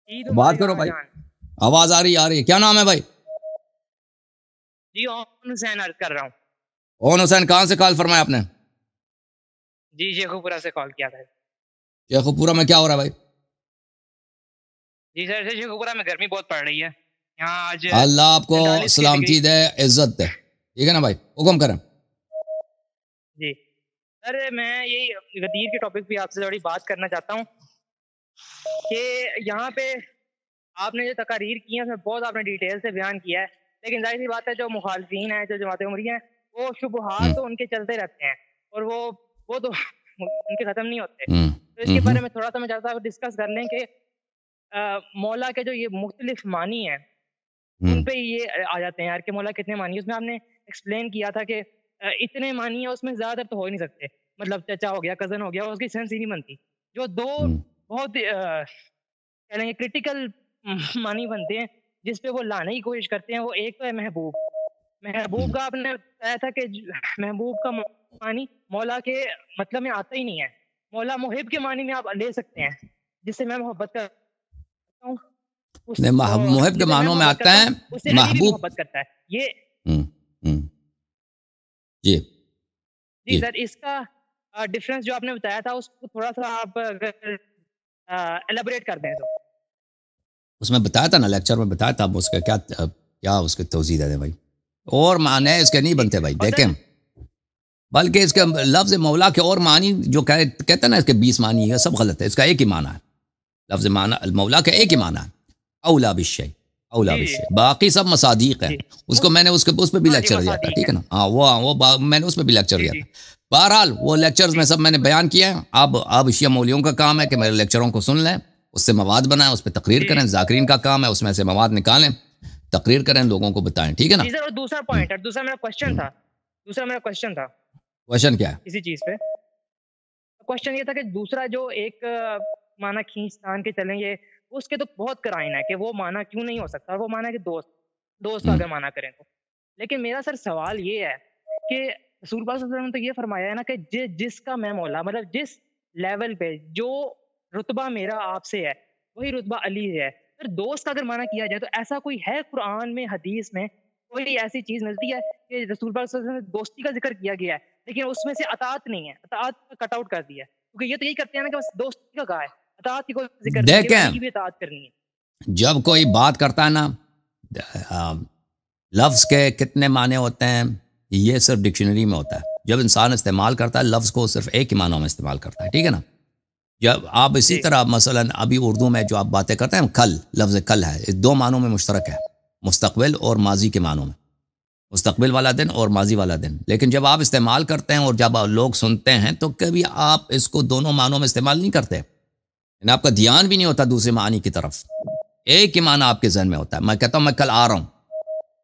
عید بات مبارک کرو آقا بھائی. جان. آواز آ رہی ہے. کیا نام ہے بھائی؟ جی اون حسین عرض کر رہا ہوں. اون حسین. کہاں سے کال فرمایا آپ نے؟ جی شیخو پورہ سے کال کیا تھا. شیخو پورہ میں کیا ہو رہا ہے بھائی؟ جی سر شیخو پورہ میں گرمی بہت پڑ رہی ہے یہاں آج اللہ آپ کو 45 کی ڈگری. سلامتی دے، عزت دے. ٹھیک ہے نا بھائی؟ حکم کریں. جی سر میں یہی غدیر کے ٹاپک پہ آپ سے تھوڑی بات کرنا چاہتا ہوں کہ یہاں پہ آپ نے جو تقاریر کی ہیں اس میں بہت آپ نے ڈیٹیل سے بیان کیا ہے، لیکن ظاہر سی بات ہے جو مخالفین ہیں، جو جماعت عمری ہیں، وہ شبہات تو ان کے چلتے رہتے ہیں اور وہ تو ان کے ختم نہیں ہوتے. تو اس کے بارے میں تھوڑا سا میں چاہتا ہوں ڈسکس کر لیں کہ مولا کے جو یہ مختلف معنی ہیں ان پہ یہ آ جاتے ہیں یار کہ مولا کتنے معنی. اس میں آپ نے ایکسپلین کیا تھا کہ اتنے معنی ہیں، اس میں زیادہ تر تو ہو ہی نہیں سکتے. مطلب چچا ہو گیا، کزن ہو گیا، اس کی سینس ہی نہیں بنتی. جو دو بہت کہہ لیں گے کرٹیکل معنی بنتے ہیں جس پہ وہ لانے کی کوشش کرتے ہیں، وہ ایک تو ہے محبوب. محبوب کا آپ نے بتایا تھا کہ محبوب کا معنی مولا کے مطلب میں آتا ہی نہیں ہے. مولا محب کے معنی میں آپ لے سکتے ہیں، جس سے میں محبت کرتا ہوں. محب کے معنوں میں آتا ہے اس سے علی بھی محبوب. محبت کرتا ہے. یہ جی جی سر اس کا ڈفرنس جو آپ نے بتایا تھا اس کو تھوڑا سا آپ ایلیبریٹ کر دیں. تو اس میں بتایا تھا نا، لیکچر میں بتایا تھا. اس کا کیا اس کے توضیح دے دیں بھائی. اور معنی اس کے نہیں بنتے بھائی، دیکھیں. بلکہ اس کے لفظ مولا کے اور معنی جو کہتے ہیں نا اس کے 20 معنی ہے، سب غلط ہے. اس کا ایک ہی معنی ہے. لفظ مولا کا ایک ہی معنی ہے، اولا بالشیء. اولا بالشیء. باقی سب مصادیق ہیں. اس کو میں نے اس پہ بھی لیکچر دیا تھا. ٹھیک ہے نا؟ ہاں وہ میں نے اس پہ بھی لیکچر دیا تھا. بہرحال وہ لیکچرز میں سب میں نے بیان کیا ہے. اب شیعہ مولیوں کا کام ہے کہ میرے لیکچروں کو سن لیں، اس سے مواد بنائیں، اس پہ تقریر کریں. ذاکرین کا کام ہے اس میں سے مواد نکالیں، تقریر کریں، لوگوں کو بتائیں. ٹھیک ہے نا؟ جی سر. اور دوسرا پوائنٹ ہے، دوسرا میرا کوشچن تھا کوشچن کیا ہے اسی چیز پہ. کوشچن یہ تھا کہ دوسرا جو ایک معنی کھینچتان کے چلیں گے، اس کے تو بہت قرائن ہے کہ وہ معنی کیوں نہیں ہو سکتا. وہ معنی کہ دوست کا اگر معنی کریں تو. لیکن میرا سر سوال یہ ہے کہ رسول پاک صلی اللہ علیہ وسلم نے تو یہ فرمایا ہے نا کہ جس کا میں مولا، مطلب جس لیول پہ جو رتبہ میرا آپ سے ہے وہی رتبہ علی ہے. پھر دوست کا اگر معنی کیا جائے تو ایسا کوئی ہے قرآن میں، حدیث میں کوئی ایسی چیز ملتی ہے کہ رسول پاک صلی اللہ علیہ وسلم نے دوستی کا ذکر کیا گیا ہے لیکن اس میں سے اطاعت نہیں ہے، اطاعت کٹ آؤٹ کر دیا ہے؟ کیونکہ یہ تو یہی کرتے ہیں نا کہ بس دوستی کا کہا ہے، اطاعت کی کوئی ذکر نہیں ہے، علی کی بھی اطاعت کرنی ہے. جب کوئی بات کرتا ہے نا، لفظ کے کتنے معنی ہوتے ہیں یہ صرف ڈکشنری میں ہوتا ہے. جب انسان استعمال کرتا ہے لفظ کو صرف ایک ہی معنوں میں استعمال کرتا ہے. ٹھیک ہے نا؟ جب آپ اسی طرح مثلا ابھی اردو میں جو آپ باتیں کرتے ہیں، کل، لفظ کل ہے، دو معنوں میں مشترک ہے، مستقبل اور ماضی کے معنوں میں. مستقبل والا دن اور ماضی والا دن. لیکن جب آپ استعمال کرتے ہیں اور جب لوگ سنتے ہیں تو کبھی آپ اس کو دونوں معنوں میں استعمال نہیں کرتے. یعنی آپ کا دھیان بھی نہیں ہوتا دوسرے معنی کی طرف. ایک ہی معنی آپ کے ذہن میں ہوتا ہے. میں کہتا ہوں میں کل آ رہا ہوں،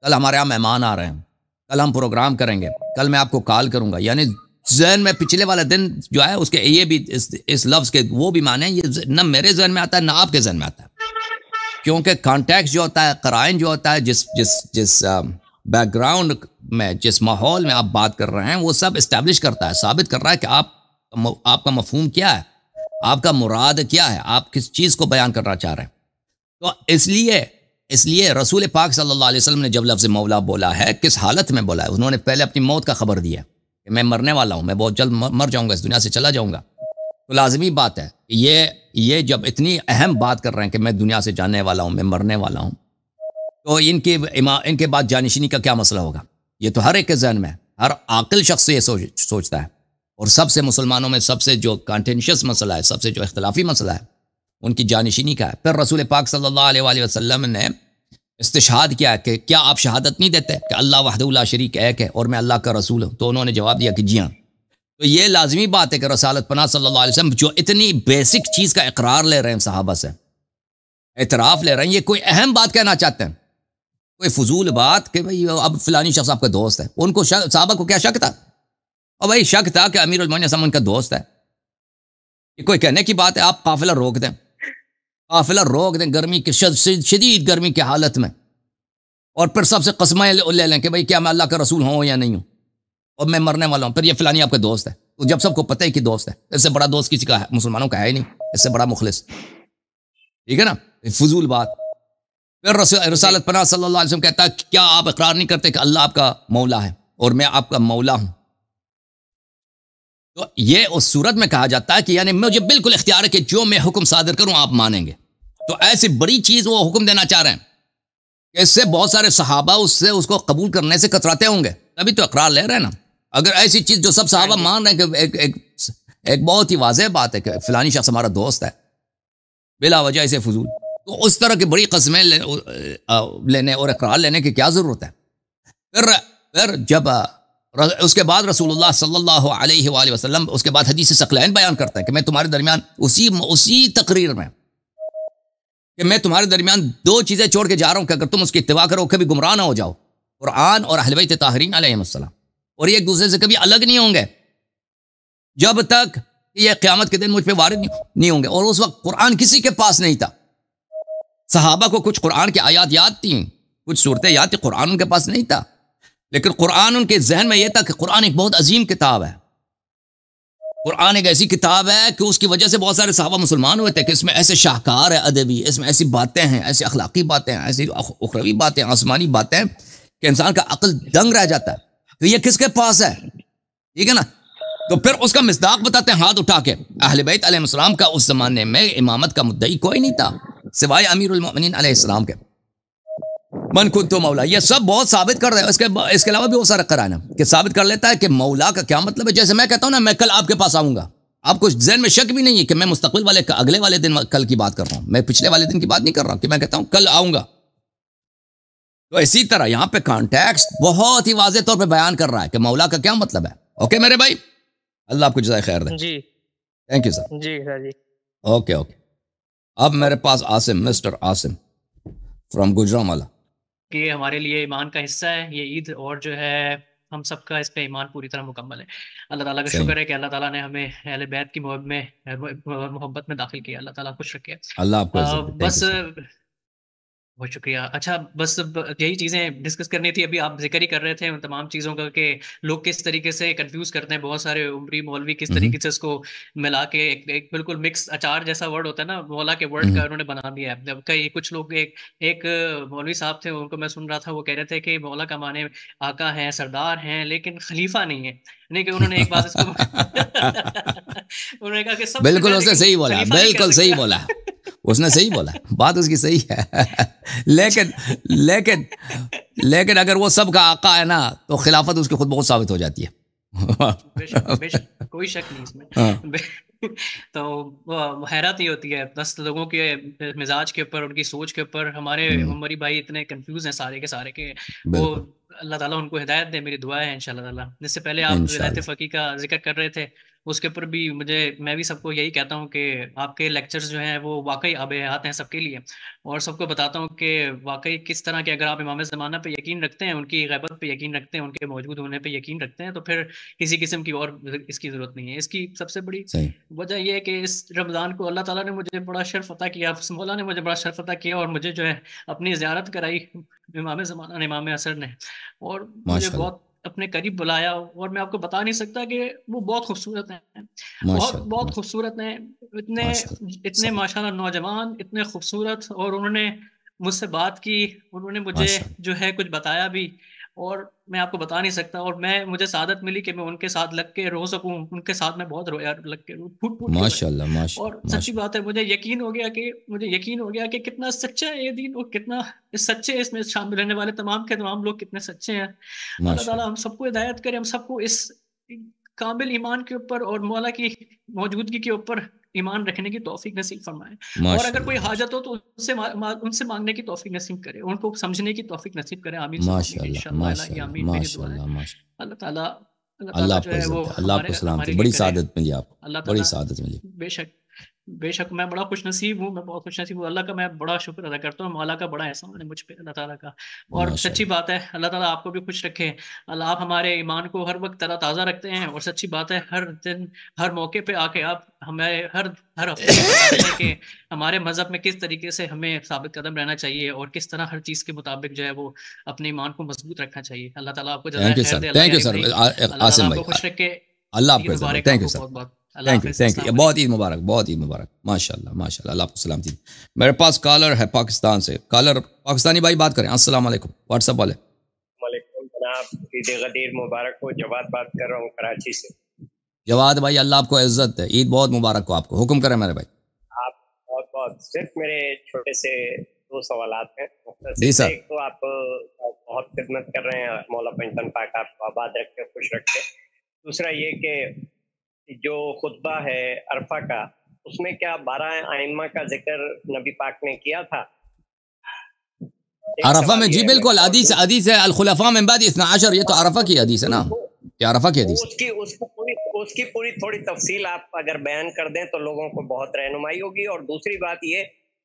کل ہمارے یہاں مہمان آ رہے ہیں، کل ہم پروگرام کریں گے، کل میں آپ کو کال کروں گا. یعنی ذہن میں پچھلے والا دن جو ہے اس کے یہ بھی اس لفظ کے وہ بھی معنی ہیں. یہ نہ میرے ذہن میں آتا ہے نہ آپ کے ذہن میں آتا ہے، کیونکہ کانٹیکس جو ہوتا ہے، قرائن جو ہوتا ہے، جس بیک گراؤنڈ میں، جس ماحول میں آپ بات کر رہے ہیں، وہ سب اسٹیبلش کرتا ہے، ثابت کر رہا ہے کہ آپ کا مفہوم کیا ہے، آپ کا مراد کیا ہے، آپ کس چیز کو بیان کرنا چاہ رہے ہیں. تو اس لیے رسول پاک صلی اللہ علیہ وسلم نے جب لفظ مولا بولا ہے کس حالت میں بولا ہے؟ انہوں نے پہلے اپنی موت کا خبر دیا کہ میں مرنے والا ہوں، میں بہت جلد مر جاؤں گا، اس دنیا سے چلا جاؤں گا. تو لازمی بات ہے یہ جب اتنی اہم بات کر رہے ہیں کہ میں دنیا سے جانے والا ہوں، میں مرنے والا ہوں، تو ان کے بعد جانشینی کا کیا مسئلہ ہوگا؟ یہ تو ہر ایک کے ذہن میں، ہر عاقل شخص یہ سوچتا ہے. اور سب سے مسلمانوں میں سب سے جو کانٹینشیس مسئلہ ہے، سب سے جو اختلافی مسئلہ ہے، ان کی جانشینی کا ہے. پھر رسول پاک صلی اللہ علیہ وآلہ وسلم نے استشہاد کیا کہ کیا آپ شہادت نہیں دیتے کہ اللہ وحدہ لا شریک ایک ہے اور میں اللہ کا رسول ہوں؟ تو انہوں نے جواب دیا کہ جی ہاں. تو یہ لازمی بات ہے کہ رسالت پناہ صلی اللہ علیہ وسلم جو اتنی بیسک چیز کا اقرار لے رہے ہیں، صحابہ سے اعتراف لے رہے ہیں، یہ کوئی اہم بات کہنا چاہتے ہیں، کوئی فضول بات کہ بھئی اب فلانی شخص آپ کا دوست ہے. ان کو صحابہ کو کیا شک تھا؟ اور بھائی شک تھا کہ امیر المومنین صلی اللہ علیہ وسلم ان کا دوست ہے. یہ کوئی کہنے کی بات ہے؟ آپ قافلہ روک دیں، قافلہ روک دیں گرمی کی شدید گرمی کی حالت میں، اور پھر سب سے قسمیں لے لیں کہ بھئی کیا میں اللہ کا رسول ہوں یا نہیں ہوں، اور میں مرنے والا ہوں. پھر یہ فلانی آپ کا دوست ہے. تو جب سب کو پتہ ہے کہ دوست ہے، اس سے بڑا دوست کسی کا ہے؟ مسلمانوں کا ہے ہی نہیں، اس سے بڑا مخلص. ٹھیک ہے نا, فضول بات. پھر رسالت پناہ صلی اللہ علیہ وسلم کہتا ہے کیا آپ اقرار نہیں کرتے کہ اللہ آپ کا مولا ہے اور میں آپ کا مولا ہوں؟ تو یہ اس صورت میں کہا جاتا ہے کہ یعنی مجھے بالکل اختیار ہے کہ جو میں حکم صادر کروں آپ مانیں گے. تو ایسی بڑی چیز وہ حکم دینا چاہ رہے ہیں کہ اس سے بہت سارے صحابہ اس کو قبول کرنے سے کتراتے ہوں گے, تبھی تو اقرار لے رہے ہیں نا. اگر ایسی چیز جو سب صحابہ مان رہے ہیں کہ ایک بہت ہی واضح بات ہے کہ فلانی شخص ہمارا دوست ہے بلا وجہ اسے فضول, تو اس طرح کی بڑی قسمیں لینے اور اقرار لینے کی کیا ضرورت ہے؟ پھر جب اس کے بعد رسول اللہ صلی اللہ علیہ وآلہ وسلم اس کے بعد حدیث ثقلین بیان کرتا ہے کہ میں تمہارے درمیان اسی تقریر میں کہ میں تمہارے درمیان دو چیزیں چھوڑ کے جا رہا ہوں کہ اگر تم اس کی اتباع کرو کبھی گمراہ نہ ہو جاؤ, قرآن اور اہل بیت طاہرین علیہم السلام, اور یہ ایک دوسرے سے کبھی الگ نہیں ہوں گے جب تک یہ قیامت کے دن مجھ پہ وارد نہیں ہوں گے. اور اس وقت قرآن کسی کے پاس نہیں تھا. صحابہ کو کچھ قرآن کی آیات یاد تھیں, کچھ صورتیں یاد تھیں, قرآن ان کے پاس نہیں تھا, لیکن قرآن ان کے ذہن میں یہ تھا کہ قرآن ایک بہت عظیم کتاب ہے. قرآن ایک ایسی کتاب ہے کہ اس کی وجہ سے بہت سارے صحابہ مسلمان ہوئے تھے کہ اس میں ایسے شاہکار ہے ادبی, اس میں ایسی باتیں ہیں, ایسی اخلاقی باتیں ہیں, ایسی اخروی باتیں, آسمانی باتیں کہ انسان کا عقل دنگ رہ جاتا ہے. تو یہ کس کے پاس ہے؟ ٹھیک ہے نا. تو پھر اس کا مصداق بتاتے ہیں ہاتھ اٹھا کے, اہل بیت علیہ السلام کا اس زمانے میں امامت کا مدعی کوئی نہیں تھا سوائے امیر المؤمنین علیہ السلام کے. من کنتو مولا, یہ سب بہت ثابت کر رہے ہیں. اس کے علاوہ بھی وہ سارا قرآن ہے کہ ثابت کر لیتا ہے کہ مولا کا کیا مطلب ہے. جیسے میں کہتا ہوں نا میں کل آپ کے پاس آؤں گا, آپ کو ذہن میں شک بھی نہیں ہے کہ میں مستقبل والے اگلے والے دن کل کی بات کر رہا ہوں, میں پچھلے والے دن کی بات نہیں کر رہا ہوں کہ میں کہتا ہوں کل آؤں گا. تو اسی طرح یہاں پہ کانٹیکسٹ بہت ہی واضح طور پہ بیان کر رہا ہے کہ مولا کا کیا مطلب ہے. اوکے میرے بھائی, اللہ آپ کو جزائے خیر دے. جی تھینک یو سر. جی سر جی. اوکے. اب میرے پاس عاصم, مسٹر عاصم فرام گجرانوالا. کہ ہمارے لیے ایمان کا حصہ ہے یہ عید, اور جو ہے ہم سب کا اس پہ ایمان پوری طرح مکمل ہے. اللہ تعالیٰ کا شکر ہے کہ اللہ تعالیٰ نے ہمیں اہل بیت کی محبت میں داخل کیا. اللہ تعالیٰ خوش رکھے. اللہ آپ کو بس بہت شکریہ. اچھا بس یہی چیزیں ڈسکس کرنی تھی. ابھی آپ ذکر ہی کر رہے تھے ان تمام چیزوں کا کہ لوگ کس طریقے سے کنفیوز کرتے ہیں. بہت سارے عمری مولوی کس طریقے سے اس کو ملا کے ایک بالکل مکس اچار جیسا ورڈ ہوتا ہے نا, مولا کے ورڈ کا انہوں نے بنا دیا ہے. کئی کچھ لوگ ایک مولوی صاحب تھے, ان کو میں سن رہا تھا, وہ کہہ رہے تھے کہ مولا کا معنی آقا ہیں, سردار ہیں, لیکن خلیفہ نہیں ہے. نہیں کہ انہوں نے ایک بات اس کو انہوں نے کہا کہ سب بالکل اس نے صحیح بولا, بالکل صحیح بولا, اس نے صحیح بولا, بات اس کی صحیح ہے. لیکن اگر وہ سب کا آقا ہے نا تو خلافت اس کی خود بہت ثابت ہو جاتی ہے. بے شک کوئی شک نہیں اس میں. تو حیرت ہی ہوتی ہے بس لوگوں کے مزاج کے اوپر, ان کی سوچ کے اوپر. ہمارے عمری بھائی اتنے کنفیوز ہیں سارے کے سارے کہ وہ اللہ تعالیٰ ان کو ہدایت دے. میری دعا ہے انشاءاللہ تعالیٰ. جس سے پہلے آپ ولایت فقیہ کا ذکر کر رہے تھے, اس کے اوپر بھی میں بھی سب کو یہی کہتا ہوں کہ آپ کے لیکچرز جو ہیں وہ واقعی آب حیات ہیں سب کے لیے. اور سب کو بتاتا ہوں کہ واقعی کس طرح کہ اگر آپ امام زمانہ پہ یقین رکھتے ہیں, ان کی غیبت پہ یقین رکھتے ہیں, ان کے موجود ہونے پہ یقین رکھتے ہیں, تو پھر کسی قسم کی اور اس کی ضرورت نہیں ہے. اس کی سب سے بڑی وجہ یہ ہے کہ اس رمضان کو اللہ تعالیٰ نے مجھے بڑا شرف عطا کیا, مولا نے مجھے بڑا شرف عطا کیا, اور مجھے جو ہے اپنی زیارت کرائی امام زمانہ نے, امام عصر نے, اور مجھے بہت اپنے قریب بلایا. اور میں آپ کو بتا نہیں سکتا کہ وہ بہت خوبصورت ہیں, بہت خوبصورت ہیں, اتنے ماشاءاللہ نوجوان, اتنے خوبصورت. اور انہوں نے مجھ سے بات کی, انہوں نے مجھے جو ہے کچھ بتایا بھی, اور میں آپ کو بتا نہیں سکتا. اور مجھے سعادت ملی کہ میں ان کے ساتھ لگ کے رو سکوں. ان کے ساتھ میں بہت رویا, لگ کے پھوٹ ماشاءاللہ. اور سچی بات ہے, مجھے یقین ہو گیا کہ کتنا سچا ہے یہ دین, اور کتنا سچے اس میں شامل رہنے والے تمام کے تمام لوگ کتنے سچے ہیں. اللہ تعالیٰ ہم سب کو ہدایت کرے, ہم سب کو اس کامل ایمان کے اوپر اور مولا کی موجودگی کے اوپر ایمان رکھنے کی توفیق نصیب فرمائے. اور اگر کوئی حاجت ہو تو ان سے مانگنے کی توفیق نصیب کرے, ان کو سمجھنے کی توفیق نصیب کرے. آمین انشاءاللہ. اللہ تعالیٰ اللہ آپ کو سلام, بڑی سعادت ملی آپ کو, بڑی سعادت ملی. بے شک میں بڑا خوش نصیب ہوں, میں بہت خوش نصیب ہوں. اللہ کا میں بڑا شکر ادا کرتا ہوں, مولا کا بڑا احسان ہے مجھ پہ, اللہ تعالیٰ کا. اور سچی بات ہے, اللہ تعالیٰ آپ کو بھی خوش رکھے. اللہ آپ ہمارے ایمان کو ہر وقت تازہ تازہ رکھتے ہیں. اور سچی بات ہے, ہر دن ہر موقع پہ آ کے آپ ہمیں ہر ہفتے بتاتے ہیں کہ ہمارے مذہب میں کس طریقے سے ہمیں ثابت قدم رہنا چاہیے, اور کس طرح ہر چیز کے مطابق جو ہے وہ اپنے ایمان کو مضبوط رکھنا چاہیے. اللہ تعالیٰ آپ کو جزائے خیر دے, اللہ آپ کو خوش رکھے. اللہ آپ کو. Thank you sir. Thank you thank you. بہت عید مبارک, بہت عید مبارک. ماشاء اللہ ماشاء اللہ, اللہ آپ کو سلامتی. میرے پاس کالر ہے پاکستان سے. کالر پاکستانی بھائی بات کریں. السلام علیکم. واٹس ایپ والے. وعلیکم جناب, عید غدیر مبارک ہو. جواد بات کر رہا ہوں کراچی سے. جواد بھائی اللہ آپ کو عزت ہے, عید بہت مبارک ہو آپ کو. حکم کریں میرے بھائی. آپ بہت بہت. صرف میرے چھوٹے سے 2 سوالات ہیں. جی سر. ایک تو آپ بہت خدمت کر رہے ہیں, مولا پنجتن پاک آپ کو آباد رکھے, خوش رکھے. دوسرا یہ کہ جو خطبہ ہے عرفہ کا, اس میں کیا 12 ائمہ کا ذکر نبی پاک نے کیا تھا عرفہ میں؟ جی بالکل, حدیث ہے الخلفاء من بعد 12. یہ تو عرفہ کی حدیث ہے نا, یہ عرفہ کی حدیث. اس کی پوری تھوڑی تفصیل آپ اگر بیان کر دیں تو لوگوں کو بہت رہنمائی ہوگی. اور دوسری بات یہ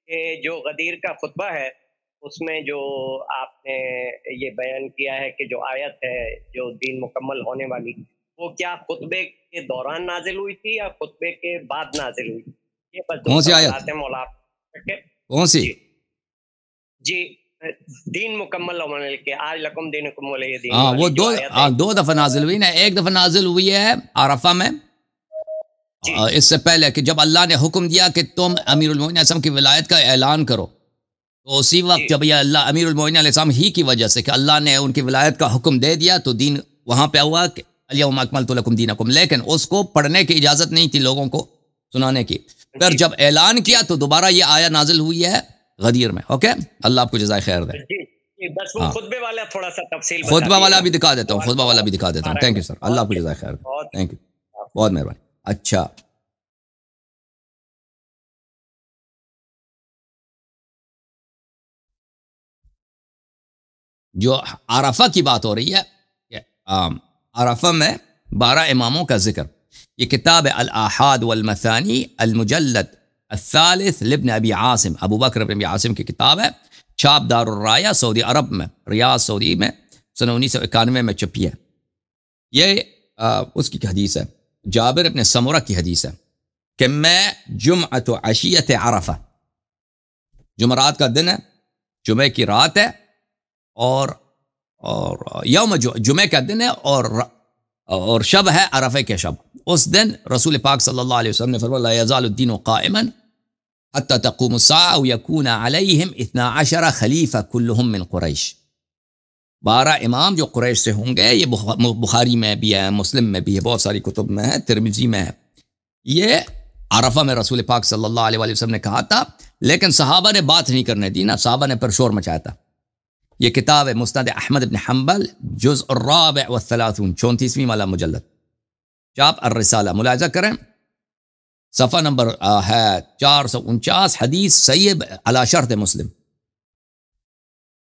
کہ جو غدیر کا خطبہ ہے اس میں جو آپ نے یہ بیان کیا ہے کہ جو آیت ہے جو دین مکمل ہونے والی, وہ کیا خطبے کے دوران نازل ہوئی تھی یا خطبے کے بعد نازل ہوئی؟ یہ بس کون سی آیت ہے مولا؟ کون سی؟ جی دین مکمل ہونے کے آج لکم دینکم ولی دین. ہاں وہ دو دفعہ نازل ہوئی نا. ایک دفعہ نازل ہوئی ہے عرفہ میں, اس سے پہلے کہ جب اللہ نے حکم دیا کہ تم امیر المومنین علیہ السلام کی ولایت کا اعلان کرو, تو اسی وقت جب یہ اللہ امیر المومنین علیہ السلام ہی کی وجہ سے کہ اللہ نے ان کی ولایت کا حکم دے دیا تو دین وہاں پہ ہوا کہ الیوم اکملت لکم دینکم, لیکن اس کو پڑھنے کی اجازت نہیں تھی لوگوں کو سنانے کی. پھر جب اعلان کیا تو دوبارہ یہ آیت نازل ہوئی ہے غدیر میں. اوکے, اللہ آپ کو جزائے خیر دے. بس وہ خطبے والا تھوڑا سا تفصیل خطبہ والا بھی دکھا دیتا ہوں, خطبہ والا بھی دکھا دیتا ہوں. تھینک یو سر, اللہ آپ کو جزائے خیر دے. تھینک یو, بہت مہربانی. اچھا جو عرفہ کی بات ہو رہی ہے, عرفہ میں 12 اماموں کا ذکر. یہ کتاب الآحاد والمثانی المجلد الثالث لابن ابی عاصم, ابو بکر ابن ابی عاصم کی کتاب ہے, چھاپ دار الرایا سعودی عرب میں, ریاض سعودی میں, سن 1991 میں چھپی ہے. یہ اس کی حدیث ہے, جابر ابن سمرہ کی حدیث ہے کہ میں جمعۃ عشیۃ عرفہ, جمعرات کا دن ہے, جمعہ کی رات ہے, اور یوم جمعہ کا دن ہے, اور شب ہے عرفہ کے شب. اس دن رسول پاک صلی اللہ علیہ وسلم نے فرمایا لا یزال الدین قائما حتی تقوم الساعة ویکون علیہم 12 خلیفہ کلہم من قریش. 12 امام جو قریش سے ہوں گے. یہ بخاری میں بھی ہے, مسلم میں بھی ہے, بہت ساری کتب میں ہے, ترمذی میں ہے. یہ عرفہ میں رسول پاک صلی اللہ علیہ وسلم نے کہا تھا, لیکن صحابہ نے بات نہیں کرنے دی نا, صحابہ نے پر شور مچایا تھا. یہ کتاب ہے مسند احمد بن حنبل, جزء الرابع والثلاثون, 34ویں والا مجلد, چاپ الرسالہ. ملاحظہ کریں صفحہ نمبر ہے 449, حدیث صحیح علی شرط مسلم.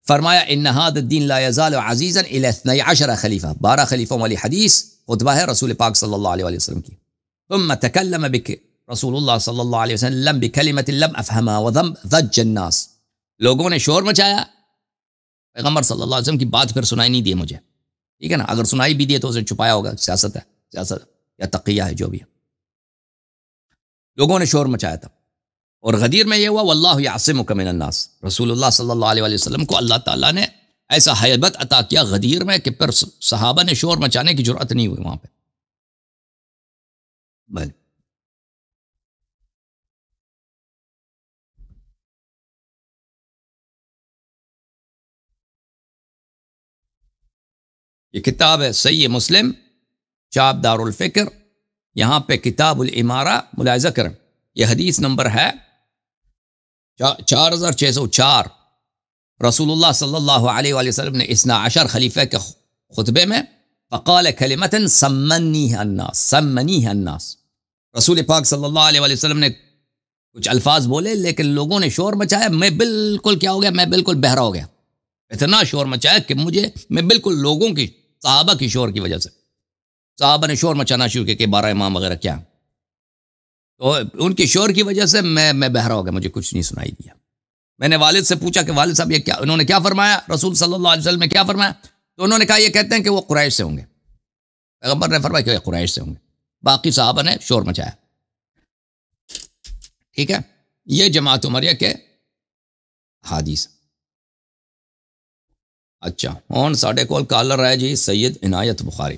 فرمایا ان هذا الدین لا يزال عزیزا الى 12 خلیفہ, 12 خلیفوں والی حدیث خطبہ ہے رسول پاک صلی اللہ علیہ وسلم کی. ثم تکلم بک رسول اللہ صلی اللہ علیہ وسلم بکلمۃ لم افهمها وضج الناس. لوگوں نے شور مچایا, پیغمبر صلی اللہ علیہ وسلم کی بات پھر سنائی نہیں دی مجھے. ٹھیک ہے نا, اگر سنائی بھی دی تو اسے چھپایا ہوگا, سیاست ہے, سیاست یا تقیہ ہے, جو بھی ہے. لوگوں نے شور مچایا تھا. اور غدیر میں یہ ہوا واللہ یعصمک من الناس, رسول اللہ صلی اللہ علیہ وسلم کو اللہ تعالیٰ نے ایسا ہیبت عطا کیا غدیر میں کہ پھر صحابہ نے شور مچانے کی جرأت نہیں ہوئی وہاں پہ. بھلے یہ کتاب ہے صحیح مسلم, چاپ دار الفکر, یہاں پہ کتاب الامارہ. ملاحظہ کریں یہ حدیث نمبر ہے 4604. رسول اللہ صلی اللہ علیہ وآلہ وسلم نے 12 خلیفہ کے خطبے میں فقال کلمۃ سمنیہ الناس, رسول پاک صلی اللہ علیہ وآلہ وسلم نے کچھ الفاظ بولے, لیکن لوگوں نے شور مچایا. میں بالکل کیا ہو گیا, میں بالکل بہرا ہو گیا. اتنا شور مچایا کہ میں بالکل لوگوں کی, صحابہ کی شور کی وجہ سے, صحابہ نے شور مچانا شروع کیا کہ 12 امام وغیرہ کیا, تو ان کی شور کی وجہ سے میں بہرا ہو گیا, مجھے کچھ نہیں سنائی دیا. میں نے والد سے پوچھا کہ والد صاحب یہ کیا, انہوں نے کیا فرمایا, رسول صلی اللہ علیہ وسلم نے کیا فرمایا, تو انہوں نے کہا یہ کہتے ہیں کہ وہ قریش سے ہوں گے. پیغمبر نے فرمایا کہ وہ قریش سے ہوں گے. باقی صحابہ نے شور مچایا. ٹھیک ہے, یہ جماعت عمریہ کے حدیث. اچھا ہون ساڈے کول کالر ہے جی سید عنایت بخاری.